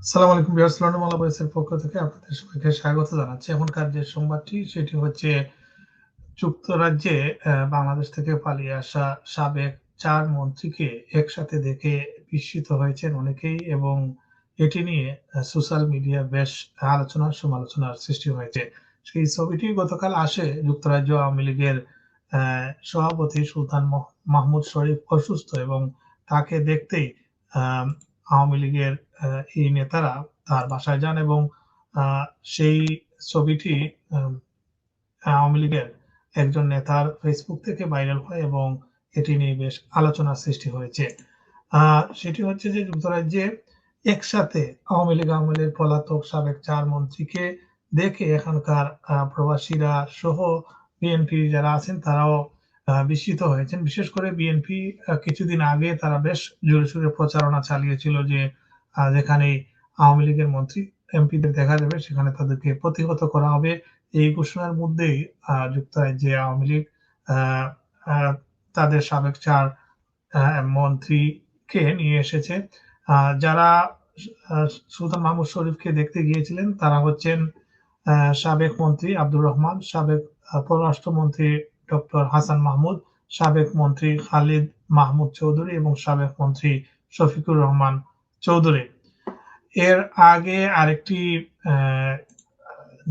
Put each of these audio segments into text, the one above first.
আসসালামু আলাইকুম viewers, London মালা বয়েসের পক্ষ থেকে আপনাদের সবাইকে স্বাগত জানাচ্ছি। এখনকার যে সংবাদটি সেটি হচ্ছে যুক্তরাজ্যে বাংলাদেশ থেকে পালিয়ে আসা সাবেক ৪ মন্ত্রীকে একসাথে দেখে বিস্মিত হয়েছেন অনেকেই এবং এটি নিয়ে সোশ্যাল মিডিয়া বেশ আলোচনা সমালোচনার সৃষ্টি হয়েছে। সেই ছবিটি গতকাল আসে। যুক্তরাজ্য আওয়ামী লীগের সভাপতি সুলতান মাহমুদ শরীফ অসুস্থ এবং তাকে দেখতেই আম আওয়ামী লীগের এই নেতারা তার বাসায় যান এবং আ সেই ছবিটি আম আওয়ামী লীগের একজন নেতার ফেসবুক থেকে ভাইরাল হয় এবং এটি নিয়ে বেশ আলোচনার সৃষ্টি হয়েছে। আ সেটি হচ্ছে যে যুক্তরাজ্যে একসাথে আওয়ামী লীগ আমলের পলাতক সাবেক ৪ মন্ত্রীকে দেখে এখানকার প্রবাসীরা সহ বিএনপি যারা আছেন তারাও বিস্মিত হয়েছেন। বিশেষ করে বিএনপি কিছুদিন আগে তারা বেশ জোরে সোরে প্রচারণা চালিয়েছিল যে যেখানেই আওয়ামী লীগের মন্ত্রী এমপিদের দেখা যাবে সেখানে তাদেরকে প্রতিহত করা হবে। এই ঘোষণার মধ্যেই যুক্তরাজ্যে আওয়ামী লীগ আ আ তাদের সাবেক ৪ আ মন্ত্রীকে নিয়ে এসেছে। যারা আ সুলতান মাহমুদ শরীফকে দেখতে গিয়েছিলেন তারা হচ্ছেন সাবেক মন্ত্রী আব্দুর রহমান, সাবেক পররাষ্ট্রমন্ত্রী ডক্টর হাসান মাহমুদ, সাবেক মন্ত্রী খালিদ মাহমুদ চৌধুরী এবং সাবেক মন্ত্রী শফিকুর রহমান চৌধুরী। এর আগে আরেকটি আ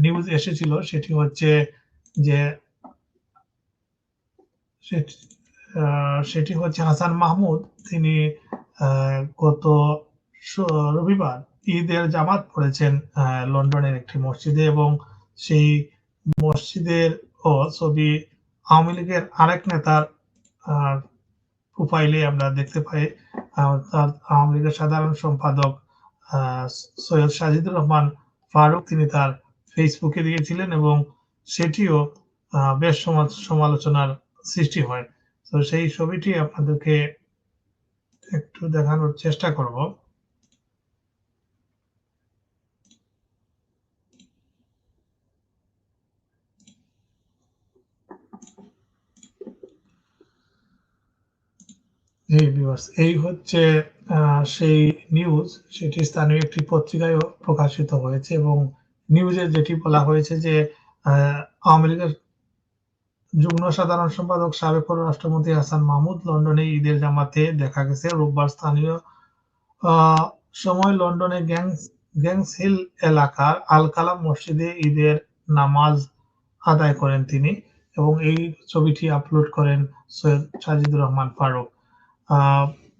নিউজ এসেছিল সেটি হচ্ছে যে সেট আ সেটি হচ্ছে হাসান মাহমুদ। তিনি আ গত স রবিবার ঈদের জামাত পড়েছেন লন্ডনের একটি মসজিদে এবং সেই মসজিদেরও ছবি আওয়ামী লীগের আরেক নেতার আ প্রোফাইলে আমরা দেখতে পাই। অর্থাৎ আওয়ামী লীগের সাধারণ সম্পাদক আ সৈয়দ সাজিদুর রহমান ফারুক তিনি তার ফেসবুকে দিয়েছিলেন এবং সেটিও বেশ সমালোচনার সৃষ্টি হয়। তো সেই ছবিটি আপনাদেরকে একটু দেখানোর চেষ্টা করব। জি ভিউয়ার্স, এই হচ্ছে আ সেই নিউজ সেটি স্থানীয় একটি পত্রিকায়ও প্রকাশিত হয়েছে এবং নিউজে যেটি বলা হয়েছে যে আ আওয়ামী লীগের যুগ্ম সাধারণ সম্পাদক সাবেক পররাষ্ট্রমন্ত্রী হাসান মাহমুদ লন্ডনে ঈদের জামাতে দেখা গেছে। রোববার স্থানীয় আ সময় লন্ডনের গ্যাংস হিল এলাকার আল কালাম মসজিদে ঈদের নামাজ আদায় করেন তিনি এবং এই ছবিটি আপলোড করেন সৈয়দ সাজিদুর রহমান ফারুক। আ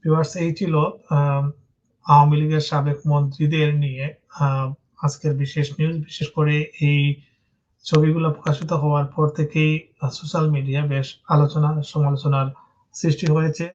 ভিউয়ার্স, এই ছিল আ আওয়ামী লীগের সাবেক মন্ত্রীদের নিয়ে আ আজকের বিশেষ নিউজ। বিশেষ করে এই ছবিগুলো প্রকাশিত হওয়ার পর থেকেই সোশ্যাল মিডিয়া বেশ আলোচনা সমালোচনার সৃষ্টি হয়েছে।